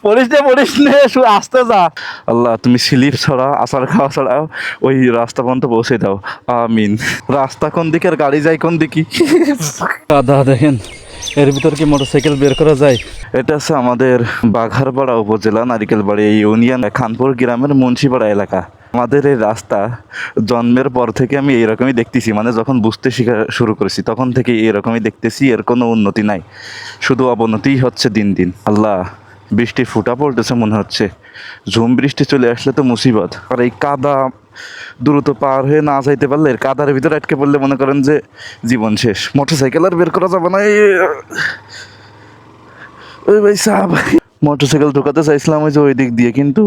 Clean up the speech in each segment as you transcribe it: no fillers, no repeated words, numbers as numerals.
পড়িস নে আসতে যা। আল্লাহ তুমি স্লিপ ছড়া আচার খাওয়া ছাড়াও ওই রাস্তা পর্যন্ত পৌঁছে দাও, আমিন। রাস্তা কোন দিকে আর গাড়ি যায় কোন দিকে। কাদা দেখেন, এর ভিতর কি মোটরসাইকেল বের করা যায়? এটা হচ্ছে আমাদের বাঘারপাড়া উপজেলা নারিকেলবাড়ি ইউনিয়ন খানপুর গ্রামের মুন্সিপাড়া এলাকা। আমাদের এই রাস্তা জন্মের পর থেকে আমি এইরকমই দেখতেছি, মানে যখন বুঝতে শেখা শুরু করেছি তখন থেকে এইরকমই দেখতেছি, এর কোনো উন্নতি নাই, শুধু অবনতিই হচ্ছে দিন দিন। আল্লাহ, বৃষ্টি ফুটা পড়তেছে মনে হচ্ছে, ঝুম বৃষ্টি চলে আসলে তো মুসিবত। আর এই কাদা দ্রুত পার হয়ে না যাইতে পারলে, কাদার ভিতরে আটকে পড়লে মনে করেন যে জীবন শেষ। মোটরসাইকেল আর বের করা যাবে না। ওই ভাই সাহেব, মোটরসাইকেল ঢোকাতে চাইছিলাম ওই যে ওই দিক দিয়ে, কিন্তু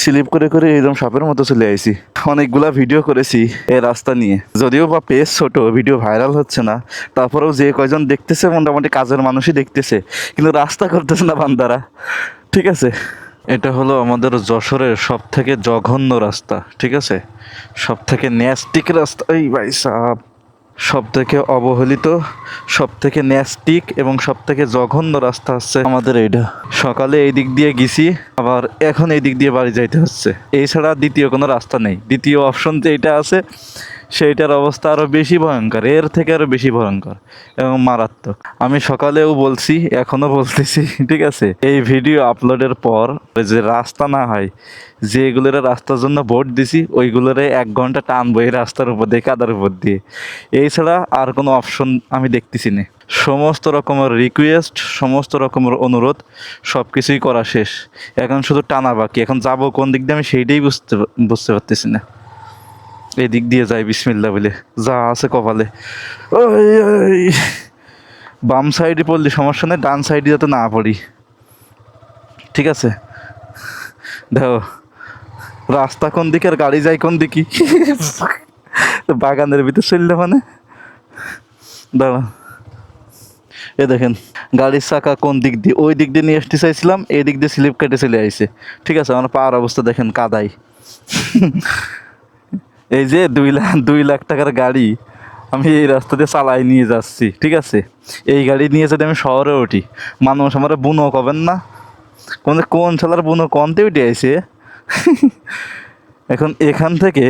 স্লিপ করে করে একদম সাপের মতো চলে আইছি। অনেকগুলা ভিডিও করেছি এই রাস্তা নিয়ে, যদিও বা পেজ ছোট, ভিডিও ভাইরাল হচ্ছে না, তারপরেও যে কয়জন দেখতেছে মোটামুটি কাজের মানুষই দেখতেছে, কিন্তু রাস্তা করতেছে না বান্দারা। ঠিক আছে, এটা হলো আমাদের যশোরের সব থেকে জঘন্য রাস্তা। ঠিক আছে, সব থেকে ন্যাস্টিক রাস্তা। এই ভাই সাহেব, সব থেকে অবহেলিত, সব থেকে ন্যাস্টিক এবং সব থেকে জঘন্য রাস্তা হচ্ছে আমাদের এইটা। সকালে এই দিক দিয়ে গেছি, আবার এখন এই দিক দিয়ে বাড়ি যাইতে হচ্ছে। এছাড়া দ্বিতীয় কোনো রাস্তা নেই। দ্বিতীয় অপশন যে এইটা আছে, সেইটার অবস্থা আরও বেশি ভয়ঙ্কর, এর থেকে আরও বেশি ভয়ঙ্কর এবং মারাত্মক। আমি সকালেও বলছি, এখনও বলতেছি। ঠিক আছে, এই ভিডিও আপলোডের পর যে রাস্তা না হয়, যেগুলোর রাস্তার জন্য ভোট দিছি ওইগুলোরে 1 ঘন্টা টানবো এই রাস্তার উপর দিয়ে, কাদার উপর দিয়ে। এছাড়া আর কোনো অপশন আমি দেখতেছি না। সমস্ত রকমের রিকোয়েস্ট, সমস্ত রকমের অনুরোধ সব কিছুই করা শেষ, এখন শুধু টানা বাকি। এখন যাবো কোন দিক দিয়ে আমি সেইটাই বুঝতে পারতেছি না। এই দিক দিয়ে যাই বিসমিল্লাহ বলে, যা আছে কপালে। ওই বাম সাইডে পড়লি সমস্যা নেই, ডান সাইডে যাতে না পড়ি। ঠিক আছে, দেখো রাস্তা কোন দিকে আর গাড়ি যায় কোন দিকে। বাগানের ভিতর চললে মানে দাঁড়া, এ দেখেন গাড়ির চাকা কোন দিক দিয়ে, ওই দিক দিয়ে নিয়ে আসতে চাইছিলাম, এই দিক দিয়ে স্লিপ কেটে চলে আইছে। ঠিক আছে, আমার পাওয়ার অবস্থা দেখেন কাদাই। এই যে 2 লাখ টাকার গাড়ি আমি এই রাস্তা দিয়ে চালাই নিয়ে যাচ্ছি। ঠিক আছে, এই গাড়ি নিয়ে যদি আমি শহরে উঠি, মানুষ আমার বুনো কবেন না, কোন ছেলার বুনো কনতে উঠে আইছে। এখন এখান থেকে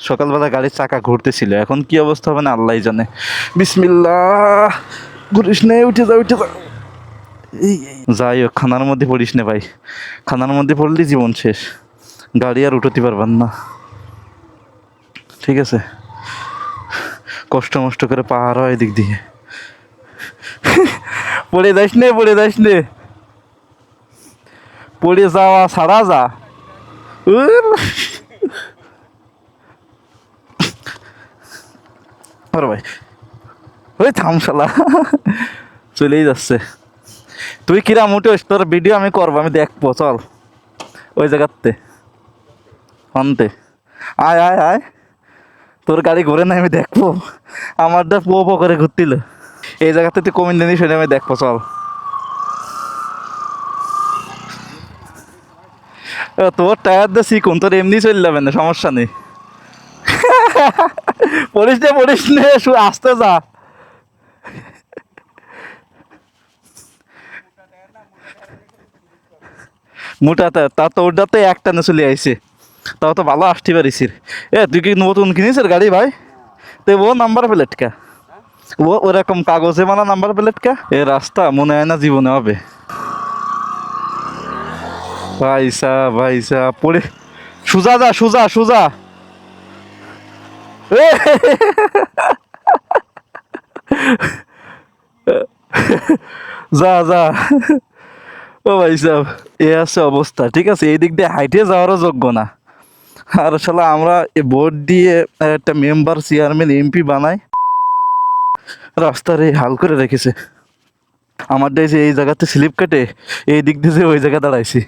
সকালবেলা গাড়ির চাকা ঘুরতেছিল, এখন কি অবস্থা হবে না আল্লাহ জানে। বিসমিল্লাহ, ঘুরিস নে, উঠে যা উঠে যা। যাই হোক, খানার মধ্যে পড়িস নে ভাই, খানার মধ্যে পড়লি জীবন শেষ, গাড়ি আর উঠতে পারবেন না। ঠিক আছে, কষ্ট মষ্ট করে পাহাড় হয় এদিক দিয়ে। পড়ে যাস নে, পড়ে যাস নে, পড়ে যাওয়া ছাড়া যা। ভাই ওই থামশালা চলেই যাচ্ছে। তুই কিরাম উঠোস, তোর ভিডিও আমি করবো, আমি দেখবো, চল ওই জায়গাতে অন্তে। আয় আয় আয়, তোর গাড়ি ঘুরে না, আমি দেখবো। আমার দা পো করে ঘুরতিল এই জায়গাতে, তুই কমিন জানিস, আমি দেখবো, চল। তোর টায়ার দিয়ে শিখুন, তোর এমনি চলে যাবে না, সমস্যা নেই। পড়িস নে আসতে যা। মোটাতে তা তো ওটাতে একটানে চলে আইছে, তাও তো ভালো আসতে পারিস। তুই কি নতুন কিনিস গাড়ি ভাই? তো ও নাম্বার প্লেট কা, ও ওরকম কাগজে মানা নাম্বার প্লেট কা? এ রাস্তা মনে হয় না জীবনে হবে। ভাইসা পড়ে, সোজা যা, সোজা। যা। ও ভাই সাহেব, এ আছে অবস্থা। ঠিক আছে, এই দিক দিয়ে হাইটে যাওয়ারও যোগ্য না। আর শালা আমরা ভোট দিয়ে একটা মেম্বার, চেয়ারম্যান, এমপি বানাই, রাস্তার এই হাল করে রেখেছে। আমার যে এই জায়গাতে স্লিপ কাটে, এই দিক দিয়ে ওই জায়গায় দাঁড়াইছি।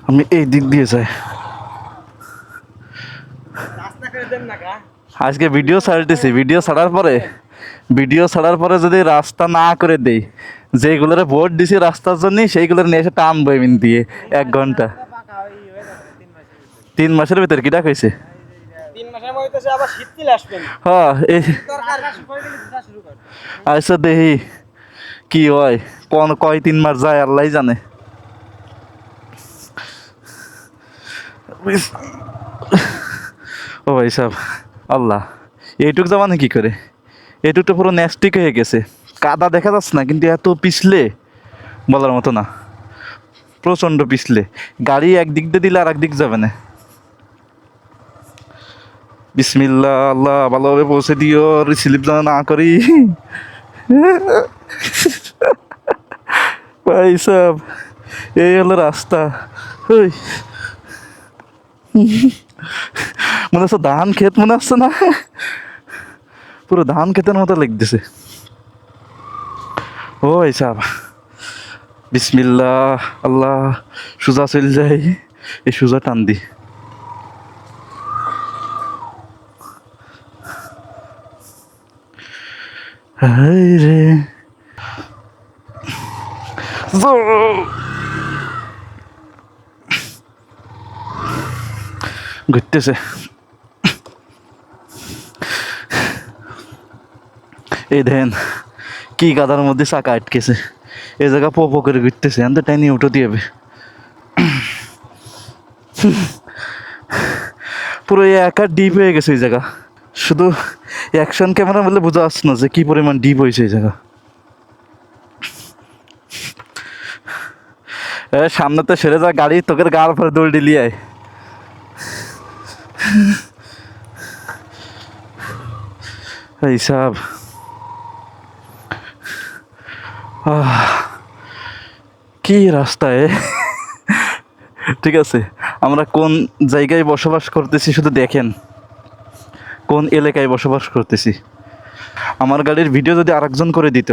আমি এই দিক দিয়ে যাই। আজকে ভিডিও ছাড়তেছি, ভিডিও ছাড়ার পরে যদি রাস্তা না করে দেই, যেগুলোরে ভোট দিছি রাস্তার জন্য, সেইগুলোর নিয়ে এসে টানবো এমনি দিয়ে 1 ঘন্টা। 3 মাসের ভিতরে কি ডাক হয়েছে? 3 মাসের মধ্যে করতেছে আবার শীত চলে আসবেন হ্যাঁ এই দরকার পড়ে গেলে ভিজা শুরু করে আচ্ছা দেখি কি হয়, কোন কয় 3 মাস যায় আল্লাহ জানে। ও ভাই সাহেব, আল্লাহ, এইটুক জমানে কি করে? এইটুক তো পুরো ন্যাস্টিক হয়ে গেছে, কাদা দেখা যাচ্ছে না কিন্তু এত পিছলে বলার মতো না, প্রচণ্ড পিছলে। গাড়ি একদিক দিয়ে দিলে আর একদিক যাবে না। বিসমিল্লাহ, আল্লাহ ভালোভাবে পৌঁছে দিও, স্লিপ যেন না করি। ভাই সাহেব, এই হলো রাস্তা। ওই মনে হচ্ছে ধান ক্ষেত, মনে হচ্ছে না? পুরো ধান ক্ষেতের মতো লাগতেছে। ও ভাই সাহেব, বিসমিল্লাহ, আল্লাহ, সোজা চল যাই, এই সোজা টান দি। হাই রে ঘুরতেছে। এই দেন কি গাদার মধ্যে চাকা আটকেছে, এই জায়গা পো করে ঘুরতেছে, এত টাইনি উঠো দিয়ে পুরো একা ডিপ হয়ে গেছে এই জায়গা। শুধু অ্যাকশন ক্যামেরা বললে বোঝা যাচ্ছে না যে কি পরিমাণ ডিপ হয়েছে এই জায়গা। সামনে তো সেরে যা গাড়ি, তোকে গাড় ভরে দৌড় দিলি আয়। এই সব কি রাস্তায়। ঠিক আছে, আমরা কোন জায়গায় বসবাস করতেছি শুধু দেখেন, কোন এলাকায় বসবাস করতেছি। আমার গাড়ির ভিডিও যদি আরেকজন করে দিত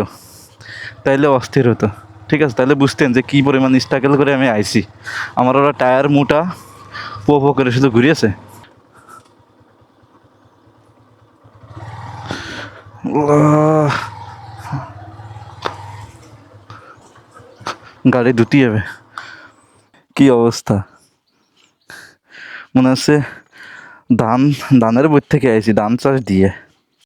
তাইলে অস্থির হতো। ঠিক আছে, তাহলে বুঝতেন যে কী পরিমাণ স্ট্রাগল করে আমি আইছি। আমার ওরা টায়ার মোটা পো করে শুধু ঘুরিয়েছে। গাড়ি ধুতি হবে, কি অবস্থা। মনে হচ্ছে ধানের বই থেকে আইছি, ধান চাষ দিয়ে।